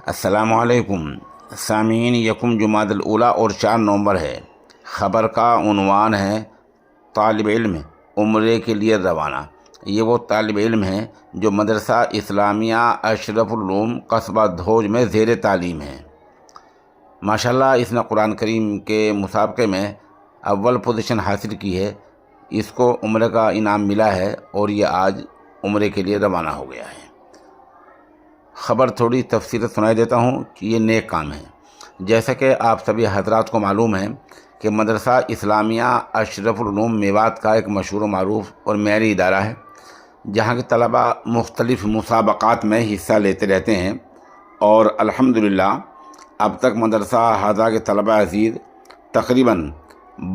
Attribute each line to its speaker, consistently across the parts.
Speaker 1: السلام علیکم سامعین، یکم جمادی الاولیٰ اور 4 نومبر ہے۔ خبر کا عنوان ہے طالب علم عمرے کے لیے روانہ۔ یہ وہ طالب علم ہیں جو مدرسہ اسلامیہ اشرف العلوم قصبہ دھوج میں زیر تعلیم ہیں۔ ماشاءاللہ اس نے قرآن کریم کے مسابقے میں اول پوزیشن حاصل کی ہے۔ اس کو عمرے کا انعام ملا ہے اور یہ آج عمرے کے لیے روانہ ہو گیا ہے۔ خبر تھوڑی تفصیل سنائی دیتا ہوں کہ یہ نیک کام ہے۔ جیسا کہ آپ سبھی حضرات کو معلوم ہے کہ مدرسہ اسلامیہ اشرف العلوم میوات کا ایک مشہور و معروف اور معیاری ادارہ ہے، جہاں کے طلباء مختلف مسابقات میں حصہ لیتے رہتے ہیں، اور الحمدللہ اب تک مدرسہ ہذا کے طلباء عزیز تقریباً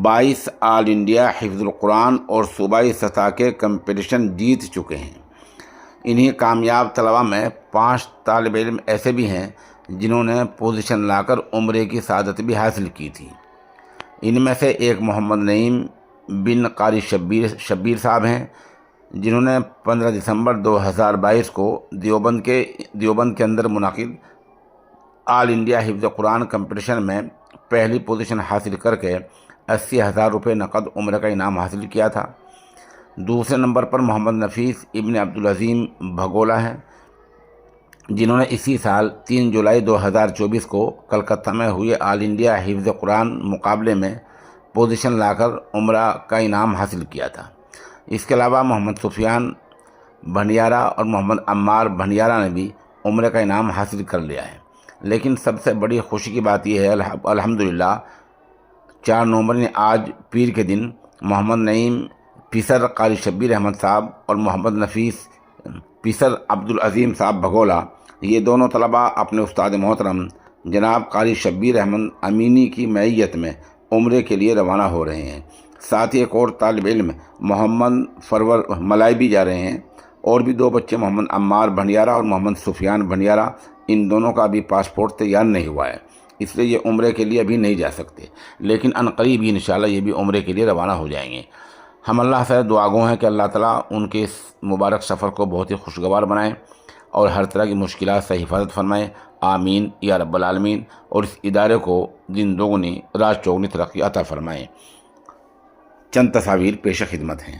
Speaker 1: 22 آل انڈیا حفظ القرآن اور صوبائی سطح کے کمپٹیشن جیت چکے ہیں۔ انہی کامیاب طلباء میں 5 طالب علم ایسے بھی ہیں جنہوں نے پوزیشن لا کر عمرے کی سعادت بھی حاصل کی تھی۔ ان میں سے ایک محمد نعیم بن قاری شبیر صاحب ہیں، جنہوں نے 15 دسمبر 2022 کو دیوبند کے اندر منعقد آل انڈیا حفظ قرآن کمپٹیشن میں پہلی پوزیشن حاصل کر کے 80,000 روپے نقد عمرے کا انعام حاصل کیا تھا۔ دوسرے نمبر پر محمد نفیس ابن عبدالعظیم بھگولا ہیں، جنہوں نے اسی سال 3 جولائی 2024 کو کلکتہ میں ہوئے آل انڈیا حفظ قرآن مقابلے میں پوزیشن لا کر عمرہ کا انعام حاصل کیا تھا۔ اس کے علاوہ محمد سفیان بھنڈیارا اور محمد عمار بھنڈیارا نے بھی عمرے کا انعام حاصل کر لیا ہے۔ لیکن سب سے بڑی خوشی کی بات یہ ہے الحمدللہ 4 نومبر نے آج پیر کے دن محمد نعیم پیسر قاری شبیر احمد صاحب اور محمد نفیس پیسر عبدالعظیم صاحب بھگولا، یہ دونوں طلباء اپنے استاد محترم جناب قاری شبیر احمد امینی کی معیت میں عمرے کے لیے روانہ ہو رہے ہیں۔ ساتھ ہی ایک اور طالب علم محمد فرور ملائی بھی جا رہے ہیں، اور بھی 2 بچے محمد عمار بھنڈیارا اور محمد سفیان بھنڈیارا، ان دونوں کا ابھی پاسپورٹ تیار نہیں ہوا ہے، اس لیے یہ عمرے کے لیے ابھی نہیں جا سکتے، لیکن عنقریب ہی انشاءاللہ یہ بھی عمرے کے لیے روانہ ہو جائیں گے۔ ہم اللہ سے دعا گو ہیں کہ اللہ تعالیٰ ان کے اس مبارک سفر کو بہت ہی خوشگوار بنائیں اور ہر طرح کی مشکلات سے حفاظت فرمائیں، آمین یا رب العالمین، اور اس ادارے کو دن دوگنی رات چوگنی ترقی عطا فرمائیں۔ چند تصاویر پیش خدمت ہیں۔